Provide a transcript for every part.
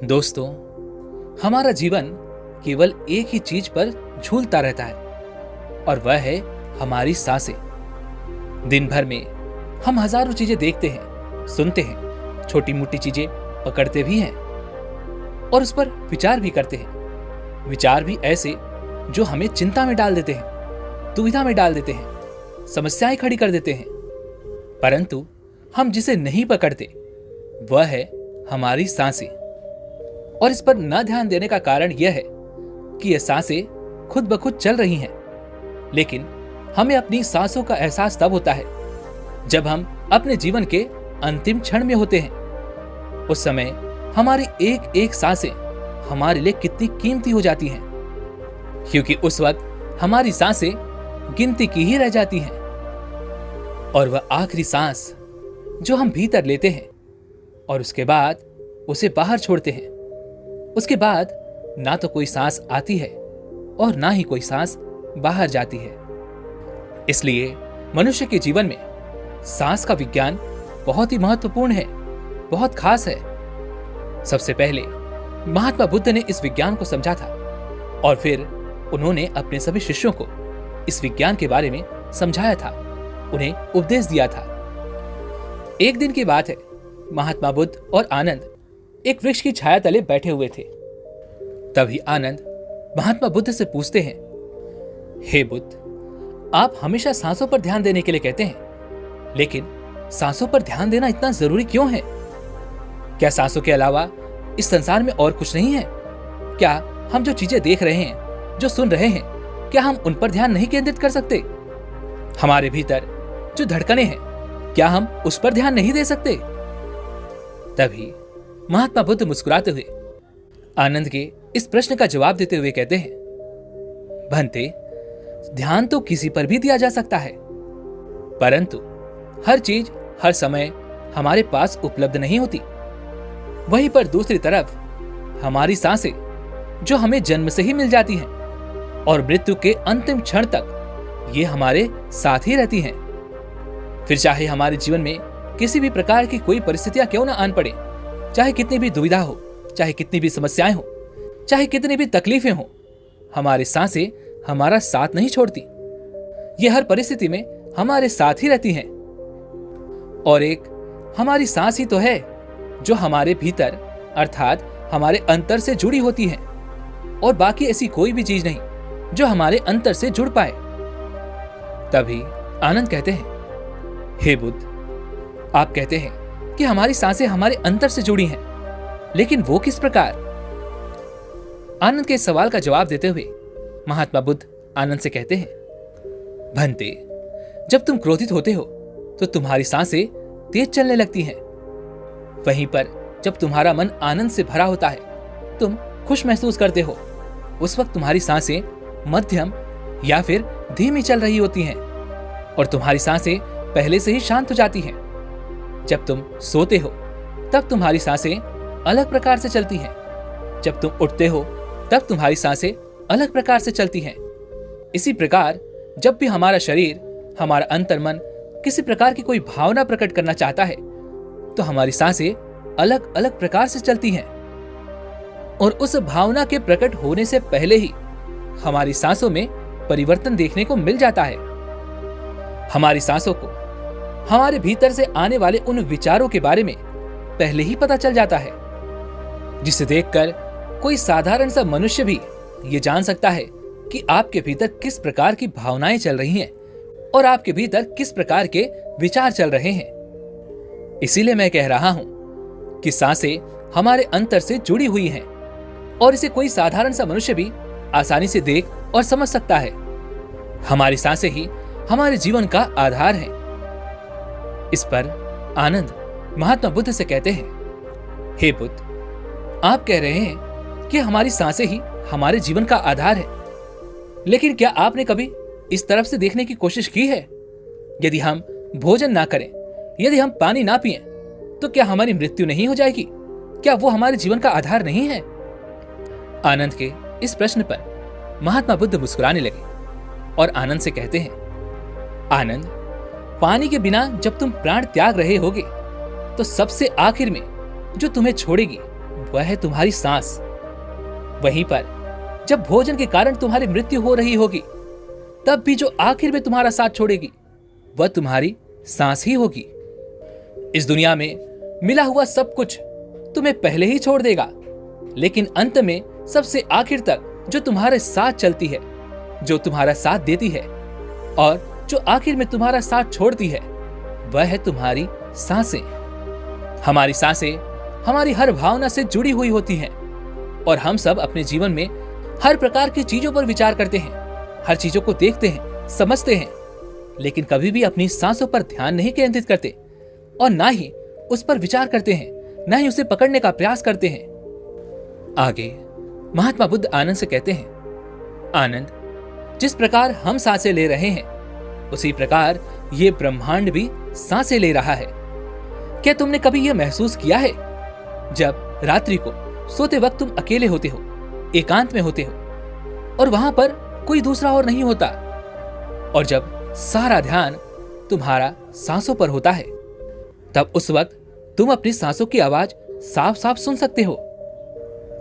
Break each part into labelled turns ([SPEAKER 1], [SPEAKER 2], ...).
[SPEAKER 1] दोस्तों, हमारा जीवन केवल एक ही चीज पर झूलता रहता है और वह है हमारी सांसें। दिन भर में हम हजारों चीजें देखते हैं, सुनते हैं, छोटी मोटी चीजें पकड़ते भी हैं और उस पर विचार भी करते हैं। विचार भी ऐसे जो हमें चिंता में डाल देते हैं, दुविधा में डाल देते हैं, समस्याएं खड़ी कर देते हैं। परंतु हम जिसे नहीं पकड़ते वह है हमारी सांसें। और इस पर न ध्यान देने का कारण यह है कि ये सांसें खुद ब खुद चल रही हैं, लेकिन हमें अपनी सांसों का एहसास तब होता है जब हम अपने जीवन के अंतिम क्षण में होते हैं। उस समय हमारी एक एक सांसें हमारे लिए कितनी कीमती हो जाती हैं, क्योंकि उस वक्त हमारी सांसें गिनती की ही रह जाती हैं। और वह आखिरी सांस जो हम भीतर लेते हैं और उसके बाद उसे बाहर छोड़ते हैं, उसके बाद ना तो कोई सांस आती है और ना ही कोई सांस बाहर जाती है। इसलिए मनुष्य के जीवन में सांस का विज्ञान बहुत ही महत्वपूर्ण है, बहुत खास है। सबसे पहले महात्मा बुद्ध ने इस विज्ञान को समझा था और फिर उन्होंने अपने सभी शिष्यों को इस विज्ञान के बारे में समझाया था, उन्हें उपदेश दिया था। एक दिन की बात है, महात्मा बुद्ध और आनंद एक वृक्ष की छाया तले बैठे हुए थे। तभी आनंद महात्मा बुद्ध से पूछते हैं, हे बुद्ध, आप हमेशा सांसों पर ध्यान देने के लिए कहते हैं, लेकिन सांसों पर ध्यान देना इतना जरूरी क्यों है? क्या सांसों के अलावा इस संसार में और कुछ नहीं है? क्या हम जो चीजें देख रहे हैं, जो सुन रहे हैं, क्या हम उन पर ध्यान नहीं केंद्रित कर सकते? हमारे भीतर जो धड़कनें हैं, क्या हम उस पर ध्यान नहीं दे सकते? तभी महात्मा बुद्ध मुस्कुराते हुए आनंद के इस प्रश्न का जवाब देते हुए कहते हैं, भंते, ध्यान तो किसी पर भी दिया जा सकता है, परंतु हर चीज हर समय हमारे पास उपलब्ध नहीं होती। वहीं पर दूसरी तरफ हमारी सांसें जो हमें जन्म से ही मिल जाती हैं और मृत्यु के अंतिम क्षण तक ये हमारे साथ ही रहती हैं। फिर चाहे हमारे जीवन में किसी भी प्रकार की कोई परिस्थितियां क्यों ना आन पड़े, चाहे कितनी भी दुविधा हो, चाहे कितनी भी समस्याएं हो, चाहे कितनी भी तकलीफें हो, हमारी सांसें हमारा साथ नहीं छोड़ती। ये हर परिस्थिति में हमारे साथ ही रहती हैं। और एक हमारी सांस ही तो है जो हमारे भीतर अर्थात हमारे अंतर से जुड़ी होती है, और बाकी ऐसी कोई भी चीज नहीं जो हमारे अंतर से जुड़ पाए। तभी आनंद कहते हैं, हे बुद्ध, आप कहते हैं कि हमारी सांसें हमारे अंतर से जुड़ी हैं, लेकिन वो किस प्रकार? आनंद के सवाल का जवाब देते हुए महात्मा बुद्ध आनंद से कहते हैं, भंते, जब तुम क्रोधित होते हो तो तुम्हारी सांसें तेज चलने लगती हैं। वहीं पर जब तुम्हारा मन आनंद से भरा होता है, तुम खुश महसूस करते हो, उस वक्त तुम्हारी सांसें मध्यम या फिर धीमी चल रही होती हैं और तुम्हारी सांसें पहले से ही शांत हो जाती हैं। जब तुम सोते हो तब तुम्हारी सांसें अलग प्रकार से चलती हैं। जब तुम उठते हो तब तुम्हारी सांसें अलग प्रकार से चलती हैं। इसी प्रकार जब भी हमारा शरीर, हमारा अंतर्मन किसी प्रकार की कोई भावना प्रकट करना चाहता है तो हमारी सांसें अलग अलग प्रकार से चलती हैं, और उस भावना के प्रकट होने से पहले ही हमारी सांसों में परिवर्तन देखने को मिल जाता है। हमारी सांसों को हमारे भीतर से आने वाले उन विचारों के बारे में पहले ही पता चल जाता है, जिसे देखकर कोई साधारण सा मनुष्य भी ये जान सकता है कि आपके भीतर किस प्रकार की भावनाएं चल रही हैं और आपके भीतर किस प्रकार के विचार चल रहे हैं। इसीलिए मैं कह रहा हूं कि सांसें हमारे अंतर से जुड़ी हुई हैं और इसे कोई साधारण सा मनुष्य भी आसानी से देख और समझ सकता है। हमारी सांसें ही हमारे जीवन का आधार हैं। इस पर आनंद महात्मा बुद्ध से कहते हैं, हे बुद्ध, आप कह रहे हैं कि हमारी सांसें ही हमारे जीवन का आधार है, लेकिन क्या आपने कभी इस तरफ से देखने की कोशिश की है? यदि हम भोजन ना करें, यदि हम पानी ना पिएं, तो क्या हमारी मृत्यु नहीं हो जाएगी? क्या वो हमारे जीवन का आधार नहीं है? आनंद के इस प्रश्न पर महात्मा बुद्ध मुस्कुराने लगे और आनंद से कहते हैं, आनंद, पानी के बिना जब तुम प्राण त्याग रहे होगे तो सबसे आखिर में जो तुम्हें छोड़ेगी वह है तुम्हारी सांस। वहीं पर जब भोजन के कारण तुम्हारी मृत्यु हो रही होगी, तब भी जो आखिर में तुम्हारा साथ छोड़ेगी वह तुम्हारी सांस ही होगी। इस दुनिया में मिला हुआ सब कुछ तुम्हें पहले ही छोड़ देगा, लेकिन अंत में सबसे आखिर तक जो तुम्हारे साथ चलती है, जो तुम्हारा साथ देती है और जो आखिर में तुम्हारा साथ छोड़ती है, वह है तुम्हारी सांसें। हमारी सांसें हमारी हर भावना से जुड़ी हुई होती हैं और हम सब अपने जीवन में हर प्रकार की चीजों पर विचार करते हैं, हर चीजों को देखते हैं, समझते हैं, लेकिन कभी भी अपनी सांसों पर ध्यान नहीं केंद्रित करते और ना ही उस पर विचार करते हैं, ना ही उसे पकड़ने का प्रयास करते हैं। आगे महात्मा बुद्ध आनंद से कहते हैं, आनंद, जिस प्रकार हम सांसें ले रहे हैं उसी प्रकार ये ब्रह्मांड भी सांसें ले रहा है। क्या तुमने कभी यह महसूस किया है, जब रात्रि को सोते वक्त तुम अकेले होते हो, एकांत में होते हो और वहां पर कोई दूसरा और नहीं होता, और जब सारा ध्यान तुम्हारा सांसों पर होता है, तब उस वक्त तुम अपनी सांसों की आवाज साफ साफ सुन सकते हो।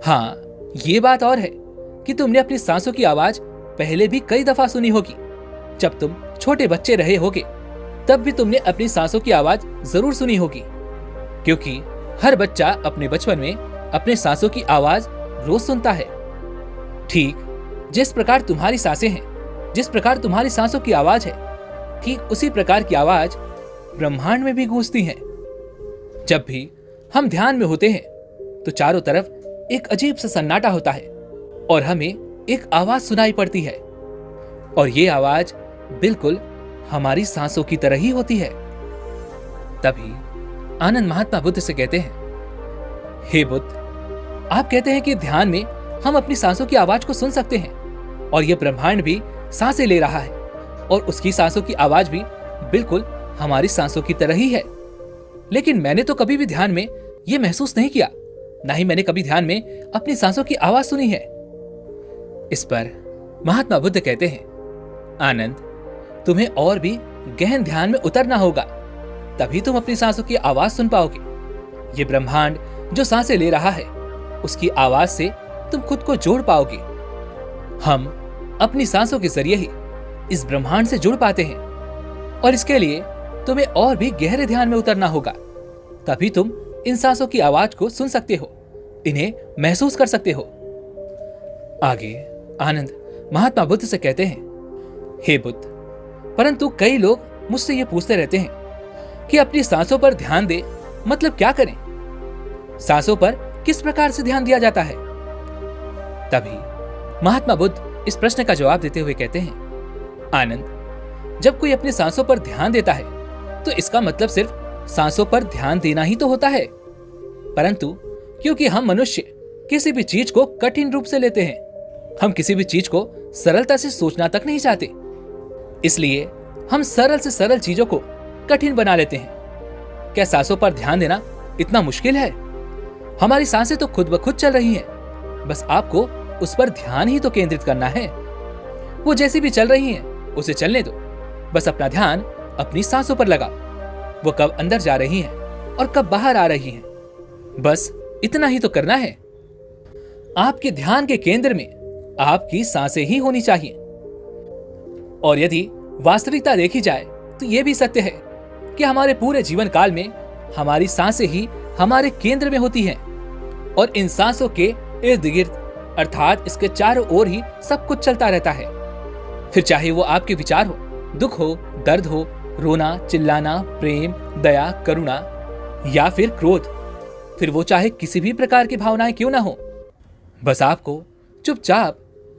[SPEAKER 1] हाँ, ये बात और है कि तुमने अपनी सांसों की आवाज पहले भी कई दफा सुनी होगी। जब तुम छोटे बच्चे रहे होगे, तब भी तुमने अपनी सांसों की आवाज जरूर सुनी होगी, क्योंकि हर बच्चा अपने बचपन में अपने सांसों की आवाज रोज सुनता है। ठीक जिस प्रकार तुम्हारी सांसें हैं, जिस प्रकार तुम्हारी सांसों की आवाज है, ठीक उसी प्रकार की आवाज ब्रह्मांड में भी गूंजती है। जब भी हम ध्यान में होते हैं तो चारों तरफ एक अजीब सा सन्नाटा होता है और हमें एक आवाज सुनाई पड़ती है, और ये आवाज बिल्कुल हमारी सांसों की तरह ही होती है। तभी आनंद महात्मा बुद्ध से कहते हैं, हे बुद्ध, आप कहते हैं कि ध्यान में हम अपनी सांसों की आवाज को सुन सकते हैं और यह ब्रह्मांड भी सांसें ले रहा है और उसकी सांसों की आवाज भी बिल्कुल हमारी सांसों की तरह ही है। लेकिन मैंने तो कभी भी ध्यान में यह महसूस नहीं किया, ना ही मैंने कभी ध्यान में अपनी सांसों की आवाज सुनी है। इस पर महात्मा बुद्ध कहते हैं, आनंद, तुम्हें और भी गहन ध्यान में उतरना होगा, तभी तुम अपनी सांसों की आवाज सुन पाओगे। ये ब्रह्मांड जो सांसें ले रहा है, उसकी आवाज से तुम खुद को जोड़ पाओगे। हम अपनी सांसों के जरिए ही इस ब्रह्मांड से जुड़ पाते हैं, और इसके लिए तुम्हें और भी गहरे ध्यान में उतरना होगा, तभी तुम इन सांसों की आवाज को सुन सकते हो, इन्हें महसूस कर सकते हो। आगे आनंद महात्मा बुद्ध से कहते हैं, हे बुद्ध, परंतु कई लोग मुझसे ये पूछते रहते हैं कि अपनी सांसों पर ध्यान दे मतलब क्या करें, सांसों पर किस प्रकार से ध्यान दिया जाता है। तभी महात्मा बुद्ध इस प्रश्न का जवाब देते हुए कहते हैं, आनंद, जब कोई अपनी सांसों पर ध्यान देता है तो इसका मतलब सिर्फ सांसों पर ध्यान देना ही तो होता है, परंतु क्योंकि हम मनुष्य किसी भी चीज को कठिन रूप से लेते हैं, हम किसी भी चीज को सरलता से सोचना तक नहीं चाहते, इसलिए हम सरल से सरल चीजों को कठिन बना लेते हैं। क्या सांसों पर ध्यान देना इतना मुश्किल है? हमारी सांसें तो खुद ब खुद चल रही हैं, बस आपको उस पर ध्यान ही तो केंद्रित करना है। वो जैसी भी चल रही हैं, उसे चलने दो, बस अपना ध्यान अपनी सांसों पर लगाओ। वो कब अंदर जा रही हैं और कब बाहर आ रही हैं, बस इतना ही तो करना है। आपके ध्यान के केंद्र में आपकी सांसें ही होनी चाहिए। और यदि वास्तविकता देखी जाए तो यह भी सत्य है कि हमारे पूरे जीवन काल में हमारी सांसें ही हमारे केंद्र में होती हैं, और इन सांसों के इर्द गिर्द अर्थात इसके चारों ओर ही सब कुछ चलता रहता है। फिर चाहे वो आपके विचार हो, दुख हो, दर्द हो, रोना, चिल्लाना, प्रेम, दया, करुणा या फिर क्रोध, फिर वो चाहे किसी भी प्रकार की भावनाएं क्यों ना हो, बस आपको चुपचाप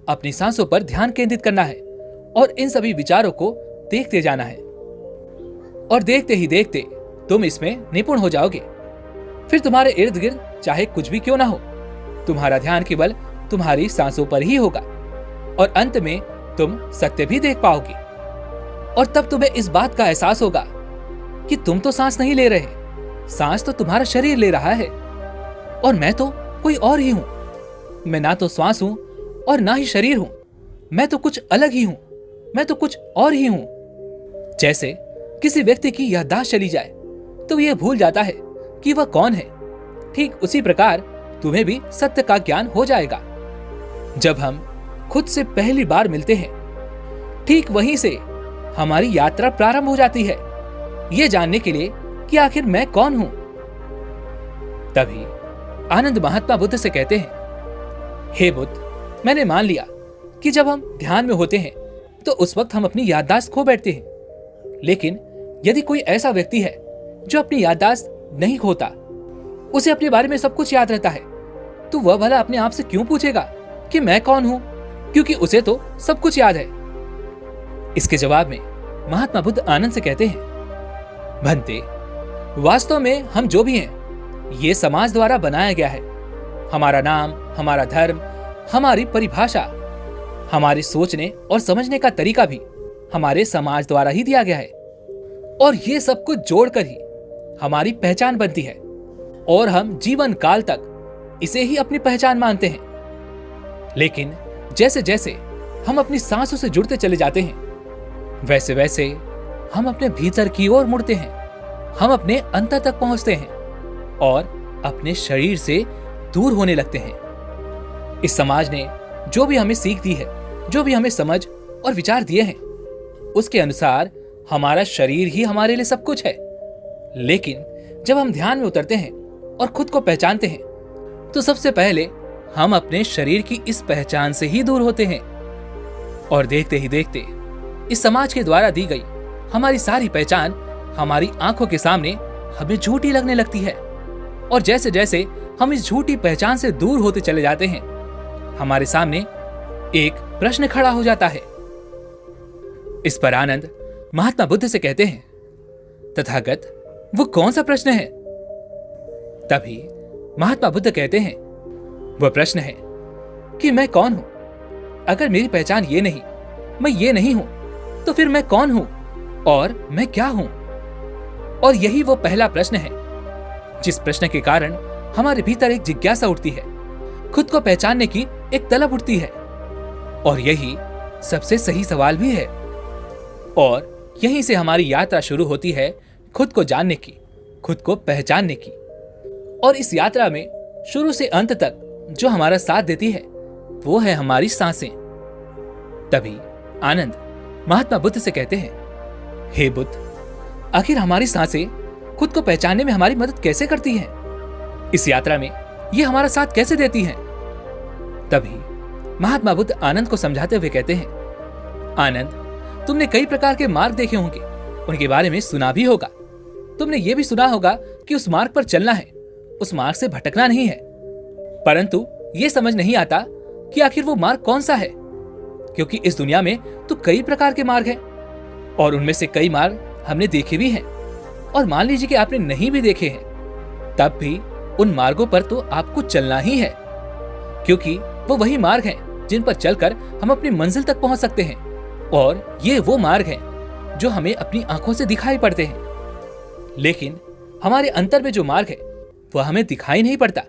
[SPEAKER 1] अपनी सांसों पर ध्यान केंद्रित करना है और इन सभी विचारों को देखते जाना है, और देखते ही देखते तुम इसमें निपुण हो जाओगे। फिर तुम्हारे इर्द गिर्द चाहे कुछ भी क्यों ना हो, तुम्हारा ध्यान केवल तुम्हारी सांसों पर ही होगा, और अंत में तुम सत्य भी देख पाओगे। और तब तुम्हें इस बात का एहसास होगा कि तुम तो सांस नहीं ले रहे, सांस तो तुम्हारा शरीर ले रहा है, और मैं तो कोई और ही हूं। मैं ना तो श्वास हूं और ना ही शरीर हूं, मैं तो कुछ अलग ही हूं, मैं तो कुछ और ही हूं। जैसे किसी व्यक्ति की याददाश्त चली जाए तो यह भूल जाता है कि वह कौन है, ठीक उसी प्रकार तुम्हें भी सत्य का ज्ञान हो जाएगा। जब हम खुद से पहली बार मिलते हैं, ठीक वहीं से हमारी यात्रा प्रारंभ हो जाती है, ये जानने के लिए कि आखिर मैं कौन हूं। तभी आनंद महात्मा बुद्ध से कहते हैं, हे बुद्ध, मैंने मान लिया कि जब हम ध्यान में होते हैं तो उस वक्त हम अपनी याददाश्त खो बैठते हैं। लेकिन यदि कोई ऐसा व्यक्ति है जो अपनी याददाश्त नहीं खोता, उसे अपने बारे में सब कुछ याद रहता है, तो वह भला अपने आप से क्यों पूछेगा कि मैं कौन हूं, क्योंकि उसे तो सब कुछ याद है। इसके जवाब में महात्मा बुद्ध आनंद से कहते हैं, भंते, वास्तव में हम जो भी हैं, ये समाज द्वारा बनाया गया है। हमारा नाम, हमारा धर्म, हमारी परिभाषा, हमारे सोचने और समझने का तरीका भी हमारे समाज द्वारा ही दिया गया है। और ये सब कुछ जोड़कर ही हमारी पहचान बनती है और हम जीवन काल तक इसे ही अपनी पहचान मानते हैं। लेकिन जैसे जैसे हम अपनी सांसों से जुड़ते चले जाते हैं, वैसे वैसे हम अपने भीतर की ओर मुड़ते हैं, हम अपने अंतर तक पहुंचते हैं और अपने शरीर से दूर होने लगते हैं। इस समाज ने जो भी हमें सीख दी है, जो भी हमें समझ और विचार दिए हैं, उसके अनुसार हमारा शरीर ही हमारे लिए सब कुछ है। लेकिन जब हम ध्यान में उतरते हैं और खुद को पहचानते हैं, तो सबसे पहले हम अपने शरीर की इस पहचान से ही दूर होते हैं और देखते ही देखते इस समाज के द्वारा दी गई हमारी सारी पहचान हमारी आंखों के सामने हमें झूठी लगने लगती है। और जैसे जैसे हम इस झूठी पहचान से दूर होते चले जाते हैं, हमारे सामने एक प्रश्न खड़ा हो जाता है। इस पर आनंद महात्मा बुद्ध से कहते हैं, तथागत, वो कौन सा प्रश्न है? तभी महात्मा बुद्ध कहते हैं, वह प्रश्न है कि मैं कौन हूं? अगर मेरी पहचान ये नहीं, मैं ये नहीं हूं, तो फिर मैं कौन हूं और मैं क्या हूं? और यही वो पहला प्रश्न है जिस प्रश्न के कारण हमारे भीतर एक जिज्ञासा उठती है, खुद को पहचानने की एक तलब उठती है। और यही सबसे सही सवाल भी है। और यहीं से हमारी यात्रा शुरू होती है खुद को जानने की, खुद को पहचानने की। और इस यात्रा में शुरू से अंत तक जो हमारा साथ देती है, वो है हमारी सांसें। तभी आनंद महात्मा बुद्ध से कहते हैं, हे बुद्ध, आखिर हमारी सांसें खुद को पहचानने में हमारी मदद कैसे करती हैं? इस यात्रा में ये हमारा साथ कैसे देती हैं? तभी महात्मा बुद्ध आनंद को समझाते हुए कहते हैं, आनंद, तुमने कई प्रकार के मार्ग देखे होंगे, उनके बारे में सुना भी होगा। तुमने ये भी सुना होगा कि उस मार्ग पर चलना है, उस मार्ग से भटकना नहीं है। परंतु ये समझ नहीं आता कि आखिर वो मार्ग कौन सा है, क्योंकि इस दुनिया में तो कई प्रकार के मार्ग हैं और उनमें से कई मार्ग हमने देखे भी हैं। और मान लीजिए कि आपने नहीं भी देखे हैं, तब भी उन मार्गों पर तो आपको चलना ही है, क्योंकि वो वही मार्ग हैं जिन पर चलकर हम अपनी मंजिल तक पहुंच सकते हैं। और ये वो मार्ग हैं जो हमें अपनी आंखों से दिखाई पड़ते हैं, लेकिन हमारे अंतर में जो मार्ग है वह हमें दिखाई नहीं पड़ता।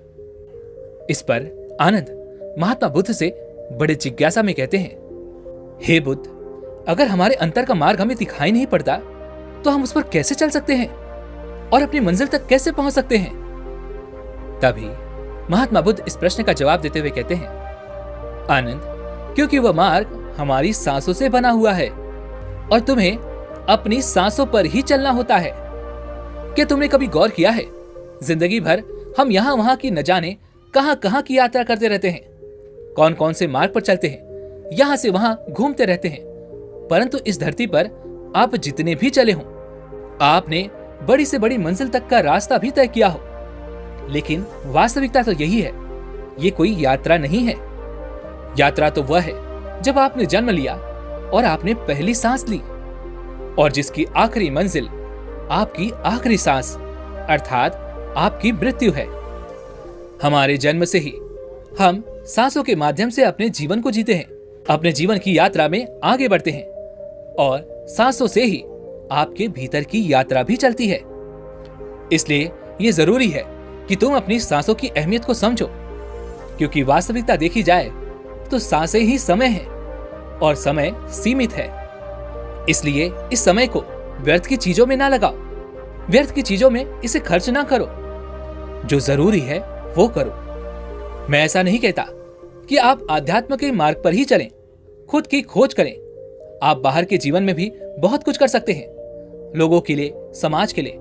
[SPEAKER 1] इस पर आनंद महात्मा बुद्ध से बड़े जिज्ञासा में कहते हैं, हे बुद्ध, अगर हमारे अंतर का मार्ग हमें दिखाई नहीं पड़ता, तो हम उस पर कैसे चल सकते हैं और अपनी मंजिल तक कैसे पहुंच सकते हैं? तभी महात्मा बुद्ध इस प्रश्न का जवाब देते हुए कहते हैं, आनंद, क्योंकि वह मार्ग हमारी सांसों से बना हुआ है और तुम्हें अपनी सांसों पर ही चलना होता है। क्या तुमने कभी गौर किया है, जिंदगी भर हम यहाँ वहां की न जाने कहां कहां की यात्रा करते रहते हैं, कौन कौन से मार्ग पर चलते हैं, यहां से वहां घूमते रहते हैं, परंतु इस धरती पर आप जितने भी चले हों, आपने बड़ी से बड़ी मंजिल तक का रास्ता भी तय किया हो, लेकिन वास्तविकता तो यही है, ये कोई यात्रा नहीं है। यात्रा तो वह है जब आपने जन्म लिया और आपने पहली सांस ली, और जिसकी आखिरी मंजिल आपकी आखिरी सांस अर्थात आपकी मृत्यु है। हमारे जन्म से ही हम सांसों के माध्यम से अपने जीवन को जीते हैं, अपने जीवन की यात्रा में आगे बढ़ते हैं, और सांसों से ही आपके भीतर की यात्रा भी चलती है। इसलिए ये जरूरी है कि तुम अपनी सांसों की अहमियत को समझो, क्योंकि वास्तविकता देखी जाए तो सांसें ही समय है और समय सीमित है। इसलिए इस समय को व्यर्थ की चीजों में ना लगाओ, व्यर्थ की चीजों में इसे खर्च ना करो, जो जरूरी है वो करो। मैं ऐसा नहीं कहता कि आप आध्यात्म के मार्ग पर ही चलें, खुद की खोज करें। आप बाहर के जीवन में भी बहुत कुछ कर सकते हैं, लोगों के लिए, समाज के लिए,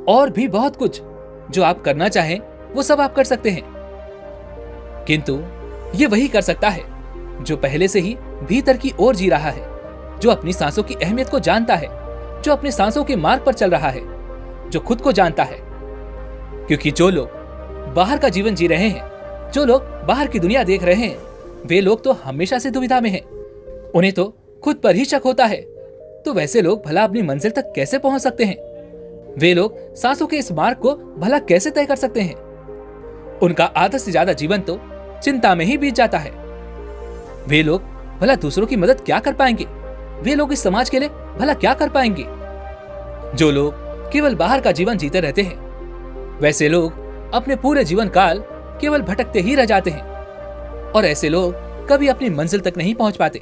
[SPEAKER 1] और भी बहुत कुछ जो आप करना चाहें वो सब आप कर सकते हैं। किंतु ये वही कर सकता है जो पहले से ही भीतर की ओर जी रहा है, जो अपनी सांसों की अहमियत को जानता है, जो अपने सांसों के मार्ग पर चल रहा है, जो खुद को जानता है। क्योंकि जो लोग बाहर का जीवन जी रहे हैं, जो लोग बाहर की दुनिया देख रहे हैं, वे लोग तो हमेशा से दुविधा में हैं। उन्हें तो खुद पर ही शक होता है, तो वैसे लोग भला अपनी मंजिल तक कैसे पहुंच सकते हैं? वे लोग सांसों के इस मार्ग को भला कैसे तय कर सकते हैं? उनका आधा से ज्यादा जीवन तो चिंता में ही बीत जाता है। वे लोग भला दूसरों की मदद क्या कर पाएंगे? वे लोग इस समाज के लिए भला क्या कर पाएंगे? जो लोग केवल बाहर का जीवन जीते रहते हैं, वैसे लोग अपने पूरे जीवन काल केवल भटकते ही रह जाते हैं, और ऐसे लोग कभी अपनी मंजिल तक नहीं पहुंच पाते।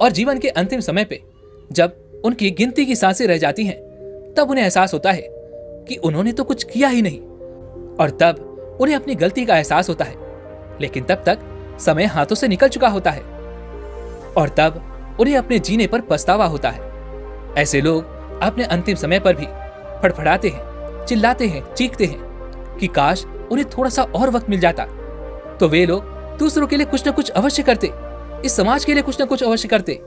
[SPEAKER 1] और जीवन के अंतिम समय पे जब उनकी गिनती की सांसें रह जाती हैं, तब उन्हें एहसास होता है कि उन्होंने तो कुछ किया ही नहीं, और तब उन्हें अपनी गलती का एहसास होता है। लेकिन तब तक समय हाथों से निकल चुका होता है, और तब उन्हें अपने जीने पर पछतावा होता है। ऐसे लोग अपने अंतिम समय पर भी फड़फड़ाते हैं, चिल्लाते हैं, चीखते हैं कि काश उन्हें थोड़ा सा और वक्त मिल जाता, तो वे लोग दूसरों के लिए कुछ न कुछ अवश्य करते, इस समाज के लिए कुछ न कुछ अवश्य करते।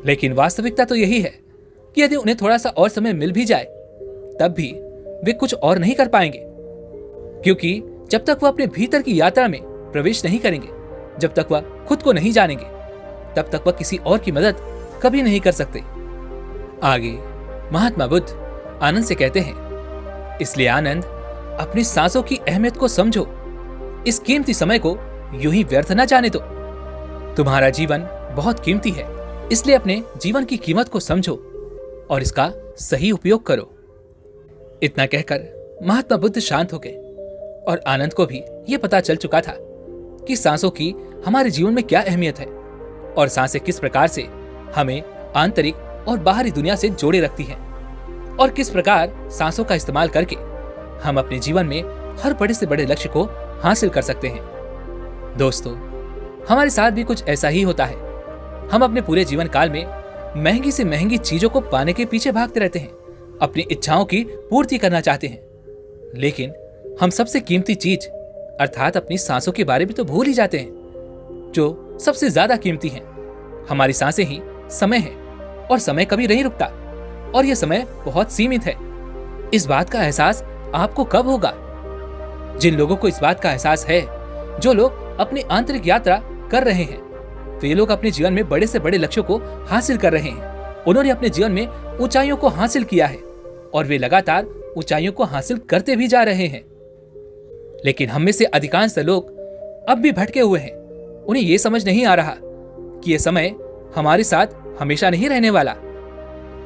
[SPEAKER 1] लेकिन वास्तविकता तो यही है कि यदि उन्हें थोड़ा सा और समय मिल भी जाए, तब भी वे कुछ और नहीं कर पाएंगे। क्योंकि जब तक वह अपने भीतर की यात्रा में प्रवेश नहीं करेंगे, जब तक वह खुद को नहीं जानेंगे, तब तक वह किसी और की मदद कभी नहीं कर सकते। आगे महात्मा बुद्ध आनंद से कहते हैं, इसलिए आनंद, अपनी सांसों की अहमियत को समझो। इस कीमती समय को यूं ही व्यर्थ न जाने दो। तुम्हारा जीवन बहुत कीमती है, इसलिए अपने जीवन की कीमत को समझो और इसका सही उपयोग करो। इतना कहकर महात्मा बुद्ध शांत हो गए, और आनंद को भी यह पता चल चुका था कि सांसों की हमारे जीवन में क्या अहमियत है, और सांसें किस प्रकार से हमें आंतरिक और बाहरी दुनिया से जोड़े रखती हैं, और किस प्रकार सांसों का इस्तेमाल करके हम अपने जीवन में हर बड़े से बड़े लक्ष्य को हासिल कर सकते हैं। दोस्तों, हमारे साथ भी कुछ ऐसा ही होता है। हम अपने पूरे जीवन काल में महंगी से महंगी चीजों को पाने के पीछे भागते रहते हैं, अपनी इच्छाओं की पूर्ति करना चाहते हैं, लेकिन हम सबसे कीमती चीज अर्थात अपनी सांसों के बारे में तो भूल ही जाते हैं, जो सबसे ज्यादा कीमती है। हमारी सांसें ही समय है, और समय कभी नहीं रुकता, और यह समय बहुत सीमित है। इस बात का एहसास आपको कब होगा? जिन लोगों को इस बात का एहसास है, जो लोग अपनी आंतरिक यात्रा कर रहे हैं, वे लोग अपने जीवन में बड़े से बड़े लक्ष्यों को हासिल कर रहे हैं। उन्होंने अपने जीवन में ऊंचाइयों को हासिल किया है, और वे लगातार ऊंचाइयों को हासिल करते भी जा रहे हैं। लेकिन हम में से अधिकांश लोग अब भी भटके हुए हैं। उन्हें यह समझ नहीं आ रहा कि यह समय हमारे साथ हमेशा नहीं रहने वाला।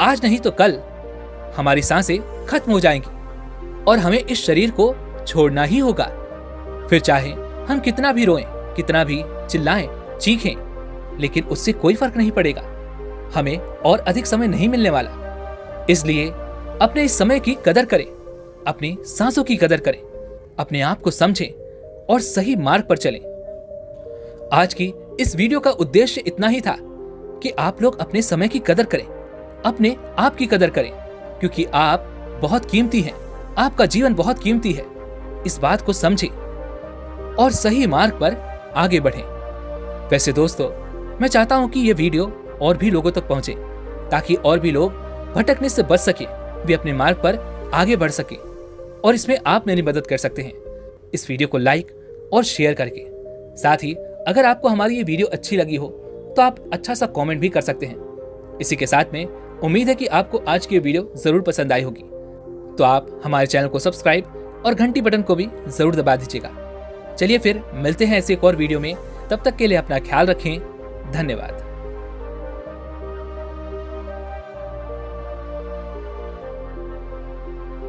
[SPEAKER 1] आज नहीं तो कल हमारी सांसें खत्म हो जाएंगी, और हमें इस शरीर को छोड़ना ही होगा। फिर चाहे हम कितना भी रोएं, कितना भी चिल्लाएं, चीखें, लेकिन उससे कोई फर्क नहीं पड़ेगा। हमें और अधिक समय नहीं मिलने वाला। इसलिए अपने इस समय की कदर करें, अपनी सांसों की कदर करें, अपने आप को समझें और सही मार्ग पर चलें। आज की इस वीडियो का उद्देश्य इतना ही था कि आप लोग अपने समय की कदर करें, अपने आप की कदर करें, क्योंकि आप बहुत कीमती हैं, आपका जीवन बहुत कीमती है। इस बात को समझें और सही मार्ग पर आगे बढ़ें। वैसे दोस्तों, मैं चाहता हूं कि यह वीडियो और भी लोगों तक पहुंचे, ताकि और भी लोग भटकने से बच सके, वे अपने मार्ग पर आगे बढ़ सके। और इसमें आप मेरी मदद कर सकते हैं इस वीडियो को लाइक और शेयर करके। साथ ही अगर आपको हमारी ये वीडियो अच्छी लगी हो तो आप अच्छा सा कमेंट भी कर सकते हैं। इसी के साथ में उम्मीद है कि आपको आज की वीडियो जरूर पसंद आई होगी, तो आप हमारे चैनल को सब्सक्राइब और घंटी बटन को भी जरूर दबा दीजिएगा। चलिए फिर मिलते हैं ऐसे एक और वीडियो में। तब तक के लिए अपना ख्याल रखें। धन्यवाद।